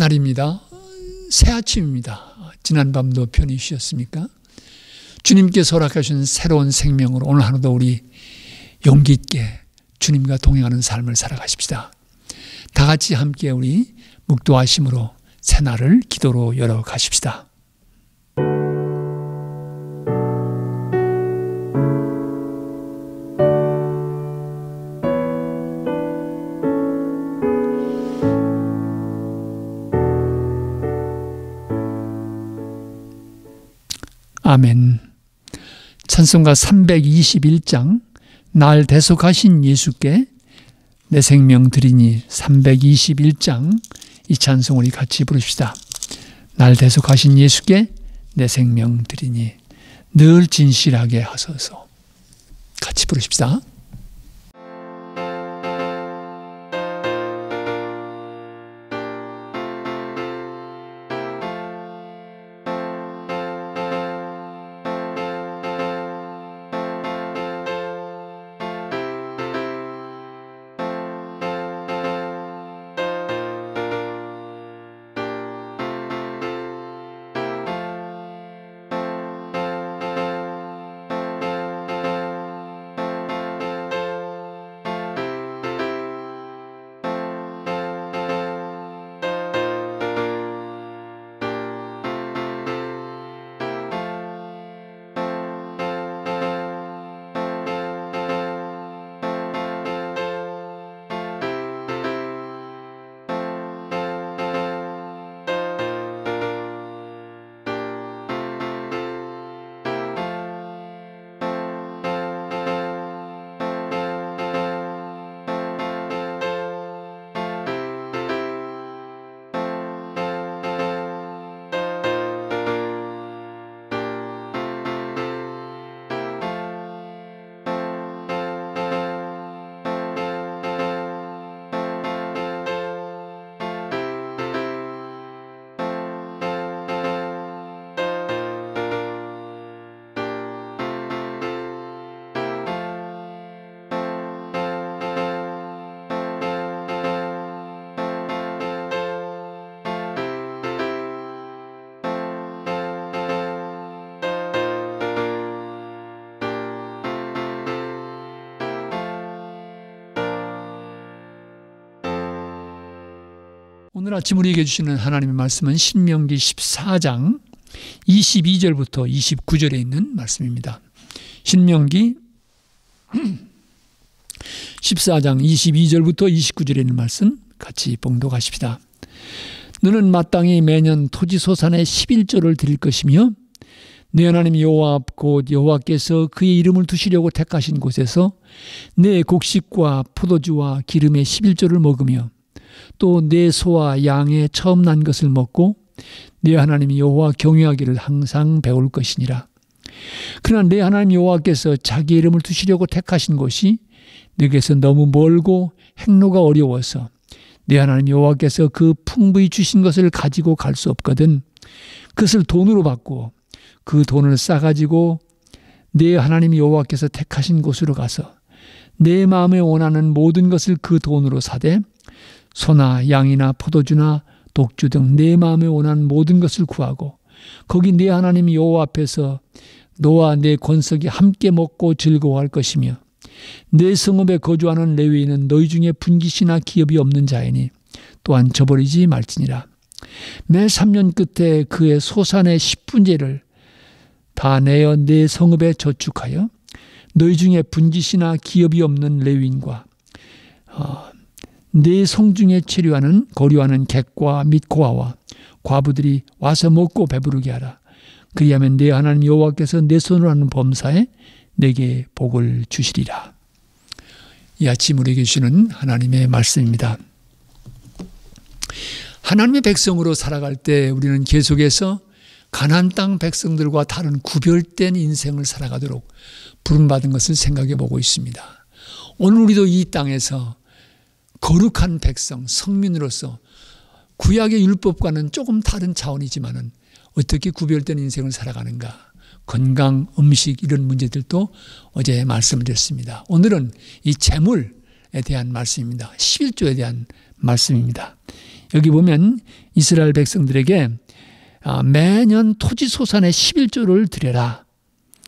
날입니다. 새 아침입니다. 지난밤도 편히 쉬었습니까? 주님께서 허락하신 새로운 생명으로 오늘 하루도 우리 용기 있게 주님과 동행하는 삶을 살아가십시다. 다 같이 함께 우리 묵도하심으로 새날을 기도로 열어가십시다. 아멘. 찬송가 321장 날 대속하신 예수께 내 생명 드리니 321장 이 찬송 우리 같이 부릅시다. 날 대속하신 예수께 내 생명 드리니 늘 진실하게 하소서. 같이 부릅시다. 오늘 아침 우리에게 주시는 하나님의 말씀은 신명기 14장 22절부터 29절에 있는 말씀입니다. 신명기 14장 22절부터 29절에 있는 말씀 같이 봉독하십시다. 너는 마땅히 매년 토지소산의 11조를 드릴 것이며 네 하나님 여호와 곧 여호와께서 그의 이름을 두시려고 택하신 곳에서 내 곡식과 포도주와 기름의 11조를 먹으며 또 내 소와 양의 처음 난 것을 먹고 네 하나님 여호와 경외하기를 항상 배울 것이니라. 그러나 네 하나님 여호와께서 자기 이름을 두시려고 택하신 곳이 네게서 너무 멀고 행로가 어려워서 네 하나님 여호와께서 그 풍부히 주신 것을 가지고 갈 수 없거든 그것을 돈으로 받고 그 돈을 싸가지고 네 하나님 여호와께서 택하신 곳으로 가서 내 마음에 원하는 모든 것을 그 돈으로 사되 소나 양이나 포도주나 독주 등 내 마음에 원하는 모든 것을 구하고 거기 네 하나님 여호와 앞에서 너와 내 권석이 함께 먹고 즐거워할 것이며 내 성읍에 거주하는 레위인은 너희 중에 분깃이나 기업이 없는 자이니 또한 저버리지 말지니라. 매 3년 끝에 그의 소산의 10분제를 다 내어 내 성읍에 저축하여 너희 중에 분깃이나 기업이 없는 레위인과 내 성중에 체류하는 거류하는 객과 및 고아와 과부들이 와서 먹고 배부르게 하라. 그리하면 내 하나님 여호와께서 내 손으로 하는 범사에 내게 복을 주시리라. 이 아침 우리에게 주시는 하나님의 말씀입니다. 하나님의 백성으로 살아갈 때 우리는 계속해서 가나안 땅 백성들과 다른 구별된 인생을 살아가도록 부름받은 것을 생각해 보고 있습니다. 오늘 우리도 이 땅에서 거룩한 백성, 성민으로서 구약의 율법과는 조금 다른 차원이지만은 어떻게 구별된 인생을 살아가는가, 건강, 음식 이런 문제들도 어제 말씀을 드렸습니다. 오늘은 이 재물에 대한 말씀입니다. 11조에 대한 말씀입니다. 여기 보면 이스라엘 백성들에게 매년 토지소산의 11조를 드려라.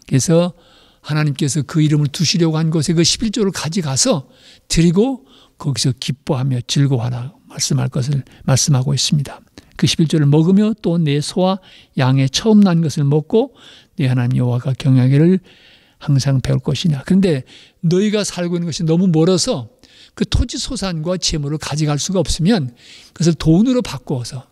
그래서 하나님께서 그 이름을 두시려고 한 곳에 그 11조를 가져가서 드리고 거기서 기뻐하며 즐거워하라 말씀하고 있습니다. 그 11조를 먹으며 또 내 소와 양의 처음 난 것을 먹고 내 하나님 여호와가 경외하기를 항상 배울 것이냐. 그런데 너희가 살고 있는 것이 너무 멀어서 그 토지 소산과 재물을 가져갈 수가 없으면 그것을 돈으로 바꾸어서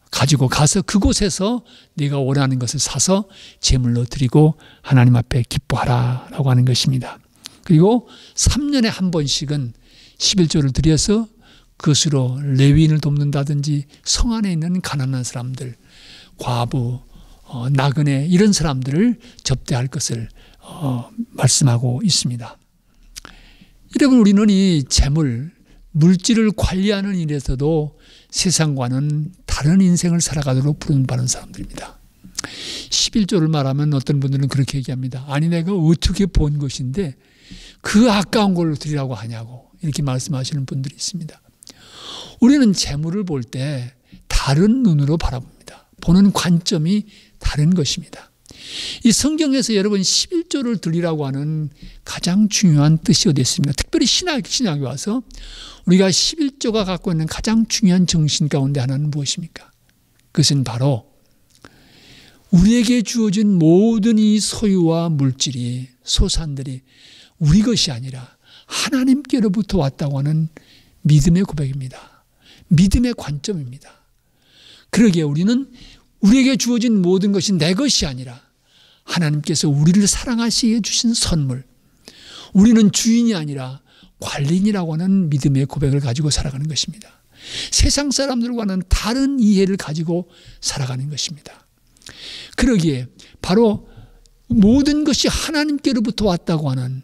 가지고 가서 그곳에서 네가 원하는 것을 사서 제물로 드리고 하나님 앞에 기뻐하라 라고 하는 것입니다. 그리고 3년에 한 번씩은 11조를 드려서 그것으로 레위인을 돕는다든지 성 안에 있는 가난한 사람들, 과부, 나그네 이런 사람들을 접대할 것을 말씀하고 있습니다. 여러분, 우리는 이 재물, 물질을 관리하는 일에서도 세상과는 다른 인생을 살아가도록 부름받은 사람들입니다. 11조를 말하면 어떤 분들은 그렇게 얘기합니다. 아니 내가 어떻게 본 것인데 그 아까운 걸로 드리라고 하냐고 이렇게 말씀하시는 분들이 있습니다. 우리는 재물을 볼 때 다른 눈으로 바라봅니다. 보는 관점이 다른 것입니다. 이 성경에서 여러분 11조를 드리라고 하는 가장 중요한 뜻이 어디 있습니까? 특별히 신약에 와서 우리가 11조가 갖고 있는 가장 중요한 정신 가운데 하나는 무엇입니까? 그것은 바로 우리에게 주어진 모든 이 소유와 물질이, 소산들이 우리 것이 아니라 하나님께로부터 왔다고 하는 믿음의 고백입니다. 믿음의 관점입니다. 그러기에 우리는 우리에게 주어진 모든 것이 내 것이 아니라 하나님께서 우리를 사랑하시기에 주신 선물, 우리는 주인이 아니라 관리인이라고 하는 믿음의 고백을 가지고 살아가는 것입니다. 세상 사람들과는 다른 이해를 가지고 살아가는 것입니다. 그러기에 바로 모든 것이 하나님께로부터 왔다고 하는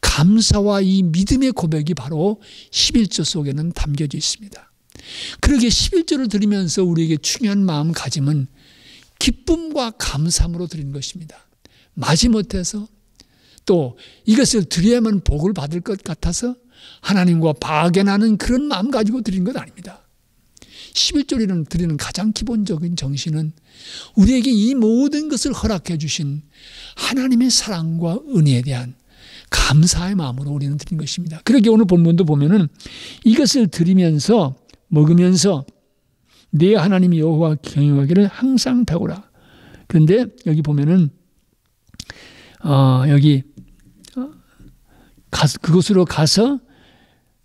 감사와 이 믿음의 고백이 바로 11조 속에는 담겨져 있습니다. 그러기에 11조를 드리면서 우리에게 중요한 마음가짐은 기쁨과 감사함으로 드리는 것입니다. 마지못해서 또 이것을 드려야만 복을 받을 것 같아서 하나님과 박연하는 그런 마음 가지고 드리는 것 아닙니다. 11조를 드리는 가장 기본적인 정신은 우리에게 이 모든 것을 허락해 주신 하나님의 사랑과 은혜에 대한 감사의 마음으로 우리는 드린 것입니다. 그러기에 오늘 본문도 보면은 이것을 드리면서 먹으면서 내 하나님 여호와 경영하기를 항상 배우라. 그런데 여기 보면은 여기 그곳으로 가서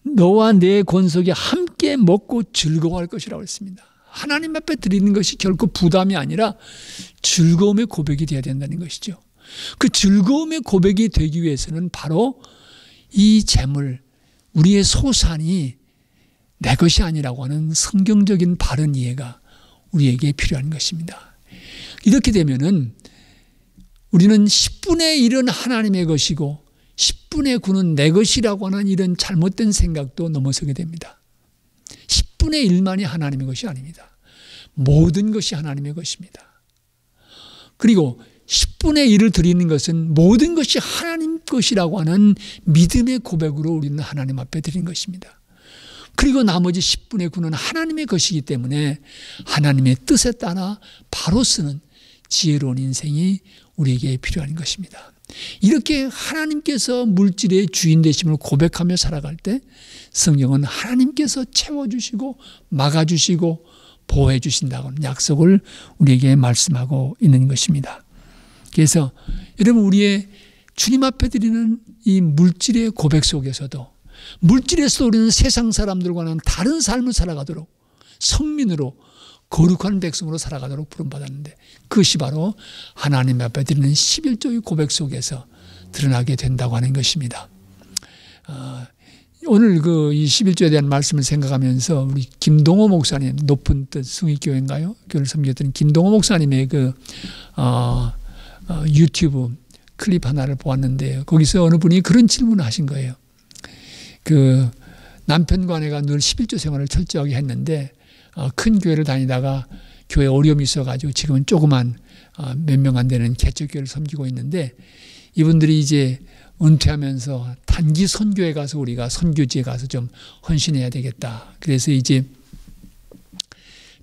너와 내 권속이 함께 먹고 즐거워할 것이라고 했습니다. 하나님 앞에 드리는 것이 결코 부담이 아니라 즐거움의 고백이 되어야 된다는 것이죠. 그 즐거움의 고백이 되기 위해서는 바로 이 재물, 우리의 소산이 내 것이 아니라고 하는 성경적인 바른 이해가 우리에게 필요한 것입니다. 이렇게 되면은 우리는 10분의 1은 하나님의 것이고 10분의 9는 내 것이라고 하는 이런 잘못된 생각도 넘어서게 됩니다. 10분의 1만이 하나님의 것이 아닙니다. 모든 것이 하나님의 것입니다. 그리고 10분의 1을 드리는 것은 모든 것이 하나님 것이라고 하는 믿음의 고백으로 우리는 하나님 앞에 드린 것입니다. 그리고 나머지 10분의 9는 하나님의 것이기 때문에 하나님의 뜻에 따라 바로 쓰는 지혜로운 인생이 우리에게 필요한 것입니다. 이렇게 하나님께서 물질의 주인 되심을 고백하며 살아갈 때 성경은 하나님께서 채워주시고 막아주시고 보호해 주신다는 약속을 우리에게 말씀하고 있는 것입니다. 그래서 여러분, 우리의 주님 앞에 드리는 이 물질의 고백 속에서도 물질에서 우리는 세상 사람들과는 다른 삶을 살아가도록 성민으로 거룩한 백성으로 살아가도록 부름받았는데 그것이 바로 하나님 앞에 드리는 11조의 고백 속에서 드러나게 된다고 하는 것입니다. 오늘 이 11조에 대한 말씀을 생각하면서 우리 김동호 목사님, 높은 뜻 승익교회인가요? 교회를 섬겼던 김동호 목사님의 유튜브 클립 하나를 보았는데요. 거기서 어느 분이 그런 질문을 하신 거예요. 남편과 아내가 늘 11조 생활을 철저하게 했는데 큰 교회를 다니다가 교회에 어려움이 있어가지고 지금은 조그만 몇 명 안 되는 개척교회를 섬기고 있는데 이분들이 이제 은퇴하면서 단기 선교에 가서 우리가 선교지에 가서 좀 헌신해야 되겠다. 그래서 이제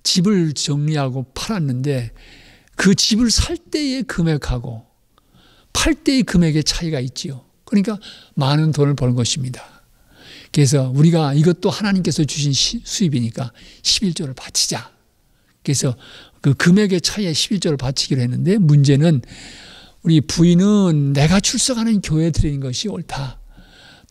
집을 정리하고 팔았는데 그 집을 살 때의 금액하고 팔 때의 금액의 차이가 있지요. 그러니까 많은 돈을 버는 것입니다. 그래서 우리가 이것도 하나님께서 주신 수입이니까 11조를 바치자. 그래서 그 금액의 차이에 11조를 바치기로 했는데 문제는 우리 부인은 내가 출석하는 교회에 드리는 것이 옳다.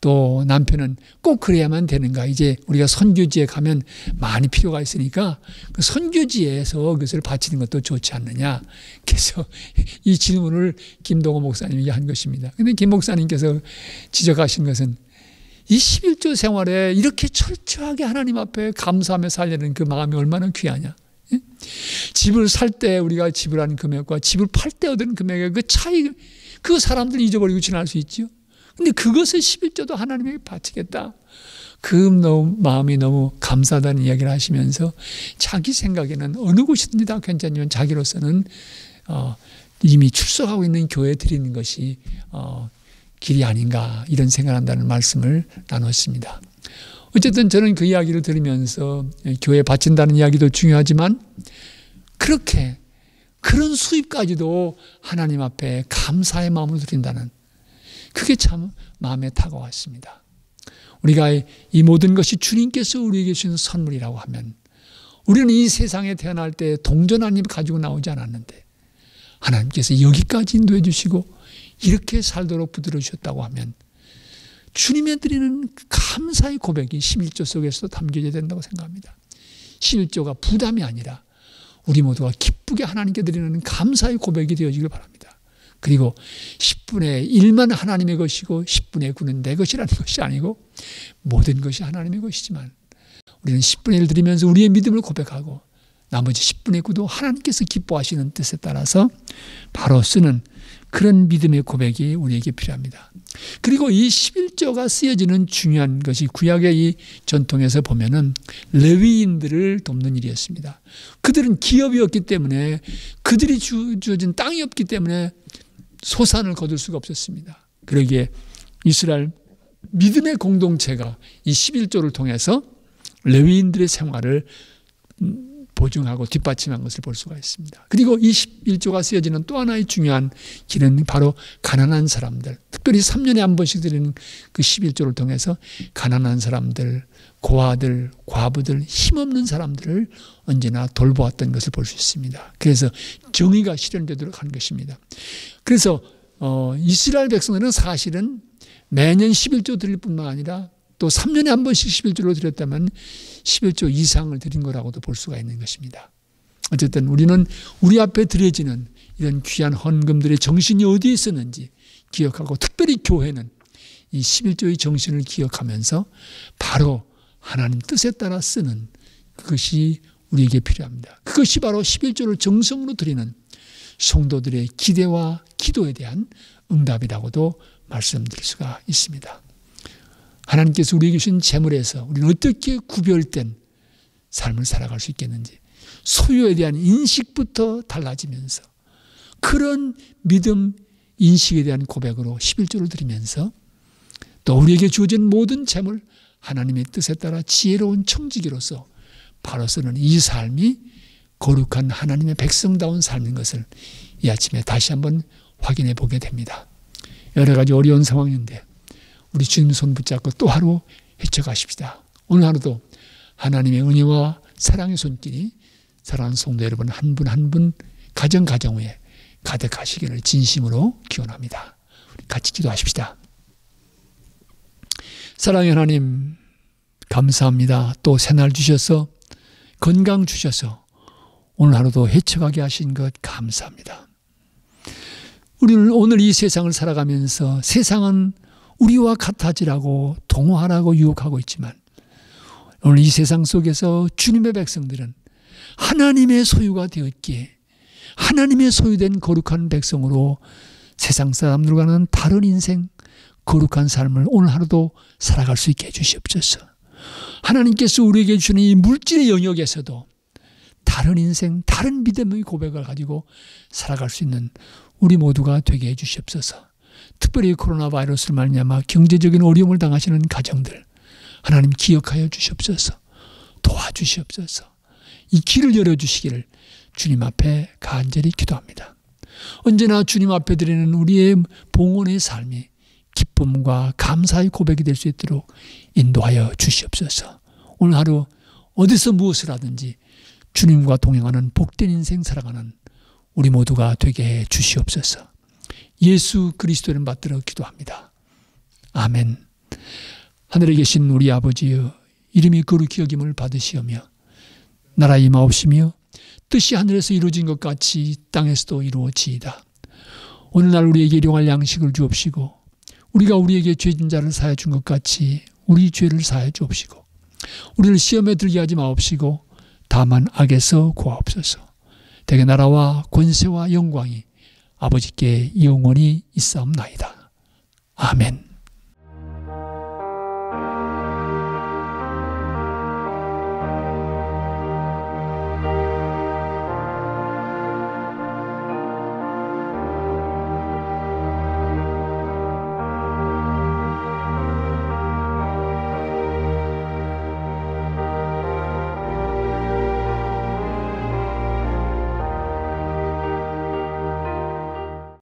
또 남편은 꼭 그래야만 되는가. 이제 우리가 선교지에 가면 많이 필요가 있으니까 그 선교지에서 그것을 바치는 것도 좋지 않느냐. 그래서 이 질문을 김동호 목사님이 한 것입니다. 그런데 김 목사님께서 지적하신 것은 이 11조 생활에 이렇게 철저하게 하나님 앞에 감사하며 살려는 그 마음이 얼마나 귀하냐. 집을 살 때 우리가 지불하는 금액과 집을 팔 때 얻은 금액의 그 차이, 그 사람들이 잊어버리고 지날 수 있죠. 근데 그것을 11조도 하나님에게 바치겠다. 그 마음이 너무 감사하다는 이야기를 하시면서 자기 생각에는 어느 곳이든지 다 괜찮지만 자기로서는 이미 출석하고 있는 교회에 드리는 것이 길이 아닌가 이런 생각을 한다는 말씀을 나눴습니다. 어쨌든 저는 그 이야기를 들으면서 교회에 바친다는 이야기도 중요하지만 그런 수입까지도 하나님 앞에 감사의 마음으로 드린다는 그게 참 마음에 다가왔습니다. 우리가 이 모든 것이 주님께서 우리에게 주신 선물이라고 하면 우리는 이 세상에 태어날 때 동전 한 입 가지고 나오지 않았는데 하나님께서 여기까지 인도해 주시고 이렇게 살도록 붙들어 주셨다고 하면 주님에 드리는 감사의 고백이 11조 속에서도 담겨져야 된다고 생각합니다. 11조가 부담이 아니라 우리 모두가 기쁘게 하나님께 드리는 감사의 고백이 되어지길 바랍니다. 그리고 10분의 1만 하나님의 것이고 10분의 9는 내 것이라는 것이 아니고 모든 것이 하나님의 것이지만 우리는 10분의 1 드리면서 우리의 믿음을 고백하고 나머지 10분의 9도 하나님께서 기뻐하시는 뜻에 따라서 바로 쓰는 그런 믿음의 고백이 우리에게 필요합니다. 그리고 이 11조가 쓰여지는 중요한 것이 구약의 이 전통에서 보면은 레위인들을 돕는 일이었습니다. 그들은 기업이었기 때문에 그들이 주어진 땅이 없기 때문에 소산을 거둘 수가 없었습니다. 그러기에 이스라엘 믿음의 공동체가 이 11조를 통해서 레위인들의 생활을 보증하고 뒷받침한 것을 볼 수가 있습니다. 그리고 이 11조가 쓰여지는 또 하나의 중요한 길은 바로 가난한 사람들, 특별히 3년에 한 번씩 드리는 그 11조를 통해서 가난한 사람들, 고아들, 과부들, 힘없는 사람들을 언제나 돌보았던 것을 볼 수 있습니다. 그래서 정의가 실현되도록 한 것입니다. 그래서 이스라엘 백성들은 사실은 매년 11조 드릴 뿐만 아니라 또 3년에 한 번씩 11조로 드렸다면 11조 이상을 드린 거라고도 볼 수가 있는 것입니다. 어쨌든 우리는 우리 앞에 드려지는 이런 귀한 헌금들의 정신이 어디에 있었는지 기억하고 특별히 교회는 이 11조의 정신을 기억하면서 바로 하나님 뜻에 따라 쓰는 그것이 우리에게 필요합니다. 그것이 바로 11조를 정성으로 드리는 성도들의 기대와 기도에 대한 응답이라고도 말씀드릴 수가 있습니다. 하나님께서 우리에게 주신 재물에서 우리는 어떻게 구별된 삶을 살아갈 수 있겠는지 소유에 대한 인식부터 달라지면서 그런 믿음, 인식에 대한 고백으로 11조를 드리면서 또 우리에게 주어진 모든 재물 하나님의 뜻에 따라 지혜로운 청지기로서 바로 쓰는 이 삶이 거룩한 하나님의 백성다운 삶인 것을 이 아침에 다시 한번 확인해 보게 됩니다. 여러 가지 어려운 상황인데 우리 주님 손 붙잡고 또 하루 헤쳐가십시다. 오늘 하루도 하나님의 은혜와 사랑의 손길이 사랑하는 성도 여러분 한 분 한 분 가정 위에 가득하시기를 진심으로 기원합니다. 우리 같이 기도하십시다. 사랑의 하나님 감사합니다. 또 새날 주셔서 건강 주셔서 오늘 하루도 헤쳐가게 하신 것 감사합니다. 우리는 오늘 이 세상을 살아가면서 세상은 우리와 같아지라고 동화하라고 유혹하고 있지만 오늘 이 세상 속에서 주님의 백성들은 하나님의 소유가 되었기에 하나님의 소유된 거룩한 백성으로 세상 사람들과는 다른 인생 거룩한 삶을 오늘 하루도 살아갈 수 있게 해주시옵소서. 하나님께서 우리에게 주시는 이 물질의 영역에서도 다른 인생, 다른 믿음의 고백을 가지고 살아갈 수 있는 우리 모두가 되게 해주시옵소서. 특별히 코로나 바이러스를 말미암아 경제적인 어려움을 당하시는 가정들 하나님 기억하여 주시옵소서. 도와주시옵소서. 이 길을 열어주시기를 주님 앞에 간절히 기도합니다. 언제나 주님 앞에 드리는 우리의 봉헌의 삶이 기쁨과 감사의 고백이 될 수 있도록 인도하여 주시옵소서. 오늘 하루 어디서 무엇을 하든지 주님과 동행하는 복된 인생 살아가는 우리 모두가 되게 해 주시옵소서. 예수 그리스도를 받들어 기도합니다. 아멘. 하늘에 계신 우리 아버지여, 이름이 거룩히 여김을 받으시오며 나라 임하옵시며 뜻이 하늘에서 이루어진 것 같이 땅에서도 이루어지이다. 오늘날 우리에게 일용할 양식을 주옵시고 우리가 우리에게 죄진 자를 사하여 준 것 같이 우리 죄를 사하여 주옵시고 우리를 시험에 들게 하지 마옵시고 다만 악에서 구하옵소서. 대개 나라와 권세와 영광이 아버지께 영원히 있사옵나이다. 아멘.